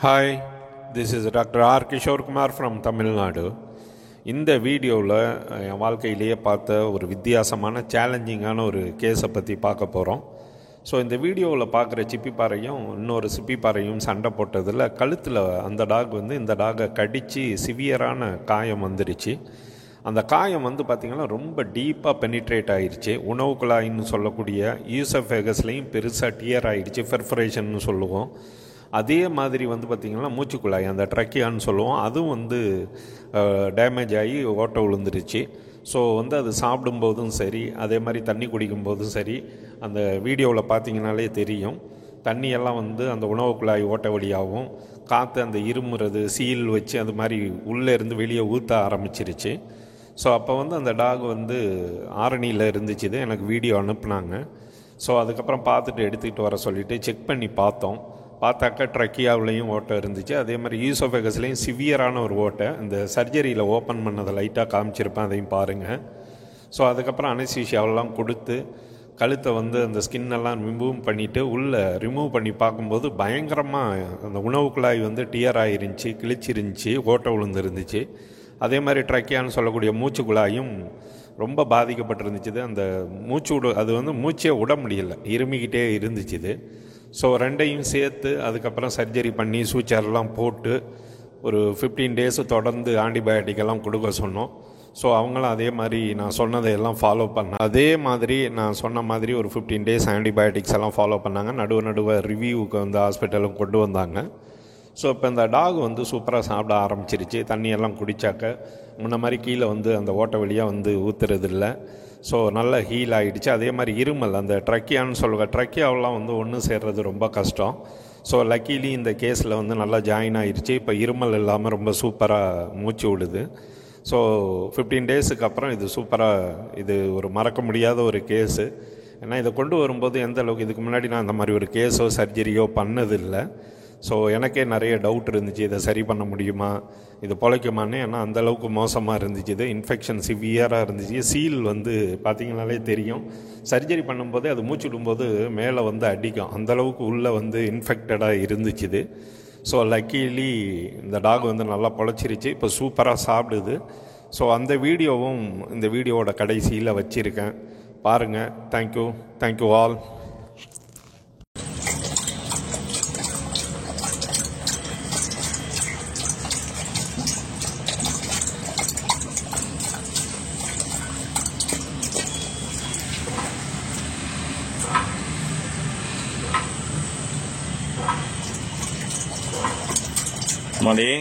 Hi, this is doctor R Kishore Kumar from Tamil Nadu. இந்த வீடியோவில் என் வாழ்க்கையிலேயே பார்த்த ஒரு வித்தியாசமான சேலஞ்சிங்கான ஒரு கேஸை பற்றி பார்க்க போகிறோம். ஸோ இந்த வீடியோவில் பார்க்குற சிப்பிப்பாறையும் இன்னொரு சிப்பிப்பாறையும் சண்டை போட்டதில் கழுத்தில் அந்த டாக் இந்த டாகை கடித்து சிவியரான காயம் வந்துடுச்சு. அந்த காயம் பார்த்திங்கன்னா ரொம்ப டீப்பாக பெனிட்ரேட் ஆகிடுச்சு. உணவு குழாயின்னு சொல்லக்கூடிய ஈசோஃபேகஸ்லேயும் பெருசாக டியர் ஆகிடுச்சு, பெர்ஃபரேஷன்னு சொல்லுவோம். அதே மாதிரி பார்த்திங்கன்னா மூச்சுக்குழாய், அந்த ட்ரக்கியான்னு சொல்லுவோம், அதுவும் டேமேஜ் ஆகி ஓட்டை விழுந்துருச்சு. ஸோ அது சாப்பிடும்போதும் சரி, அதே மாதிரி தண்ணி குடிக்கும்போதும் சரி, அந்த வீடியோவில் பார்த்திங்கனாலே தெரியும், தண்ணியெல்லாம் அந்த உணவு குழாய் ஓட்டை வழியாகவும் காற்று அந்த இருமுறது சீல் வச்சு அது மாதிரி உள்ளே இருந்து வெளியே ஊற்ற ஆரம்பிச்சிருச்சு. ஸோ அப்போ அந்த டாக் ஆரணியில் இருந்துச்சு. எனக்கு வீடியோ அனுப்புனாங்க. ஸோ அதுக்கப்புறம் பார்த்துட்டு எடுத்துக்கிட்டு வர சொல்லிவிட்டு செக் பண்ணி பார்த்தாக்கா ட்ரக்கியாவிலையும் ஓட்டை இருந்துச்சு. அதே மாதிரி ஈசோஃபேகஸ்லேயும் சிவியரான ஒரு ஓட்டை. இந்த சர்ஜரியில் ஓப்பன் பண்ணதை லைட்டாக காமிச்சிருப்பேன், அதையும் பாருங்கள். ஸோ அதுக்கப்புறம் அனஸ்தீசியாவெல்லாம் கொடுத்து கழுத்தை அந்த ஸ்கின்னெல்லாம் ரிமூவ் பண்ணிவிட்டு உள்ளே ரிமூவ் பண்ணி பார்க்கும்போது பயங்கரமாக அந்த உணவு குழாய் டியர் ஆகிருந்துச்சி, கிழிச்சிருந்துச்சி, ஓட்டை விழுந்துருந்துச்சு. அதே மாதிரி ட்ரக்கியான்னு சொல்லக்கூடிய மூச்சு குழாயும் ரொம்ப பாதிக்கப்பட்டிருந்துச்சு. அந்த அது மூச்சே விட முடியலை, இருமிக்கிட்டே இருந்துச்சு. ஸோ ரெண்டையும் சேர்த்து அதுக்கப்புறம் சர்ஜரி பண்ணி சூச்சர்லாம் போட்டு ஒரு 15 டேஸு தொடர்ந்து ஆன்டிபயோட்டிக்கெல்லாம் கொடுக்க சொன்னோம். ஸோ அவங்களும் அதே மாதிரி நான் சொன்னதையெல்லாம் ஃபாலோ பண்ணேன். அதே மாதிரி நான் சொன்ன மாதிரி ஒரு 15 டேஸ் ஆன்டிபயோட்டிக்ஸ் எல்லாம் ஃபாலோ பண்ணாங்க. நடுவை ரிவ்யூவுக்கு ஹாஸ்பிட்டலுக்கு கொண்டு வந்தாங்க. ஸோ இப்போ இந்த டாக் சூப்பராக சாப்பிட ஆரம்பிச்சிருச்சு. தண்ணியெல்லாம் குடித்தாக்க முன்ன மாதிரி கீழே அந்த ஓட்டை வழியாக ஊற்றுறதில்ல. ஸோ நல்லா ஹீல் ஆகிடுச்சு. அதே மாதிரி இருமல், அந்த ட்ரக்கியான்னு சொல்லுவாங்க, ட்ரக்கியாவெல்லாம் ஒன்று சேர்றது ரொம்ப கஷ்டம். ஸோ லக்கிலி இந்த கேஸில் நல்லா ஜாயின் ஆகிடுச்சு. இப்போ இருமல் இல்லாமல் ரொம்ப சூப்பராக மூச்சு விடுது. ஸோ 15 டேஸுக்கு அப்புறம் இது சூப்பராக, இது ஒரு மறக்க முடியாத ஒரு கேஸு. ஏன்னா இதை கொண்டு வரும்போது எந்த அளவுக்கு இதுக்கு முன்னாடி நான் இந்த மாதிரி ஒரு கேஸோ சர்ஜரியோ பண்ணதில்லை. ஸோ எனக்கே நிறைய டவுட் இருந்துச்சு, இதை சரி பண்ண முடியுமா, இது பொழைக்குமான்னு. ஏன்னா அந்தளவுக்கு மோசமாக இருந்துச்சு. இது இன்ஃபெக்ஷன் சிவியராக இருந்துச்சு. சீல் பார்த்திங்கனாலே தெரியும், சர்ஜரி பண்ணும்போதே அது மூச்சு விடும்போது மேலே அடிக்கும், அந்தளவுக்கு உள்ளே இன்ஃபெக்டடாக இருந்துச்சு. ஸோ லக்கிலி இந்த டாக் நல்லா பொழைச்சிருச்சு. இப்போ சூப்பராக சாப்பிடுது. ஸோ அந்த வீடியோவும் இந்த வீடியோவோட கடைசியில் வச்சுருக்கேன், பாருங்கள். Thank you all. Money.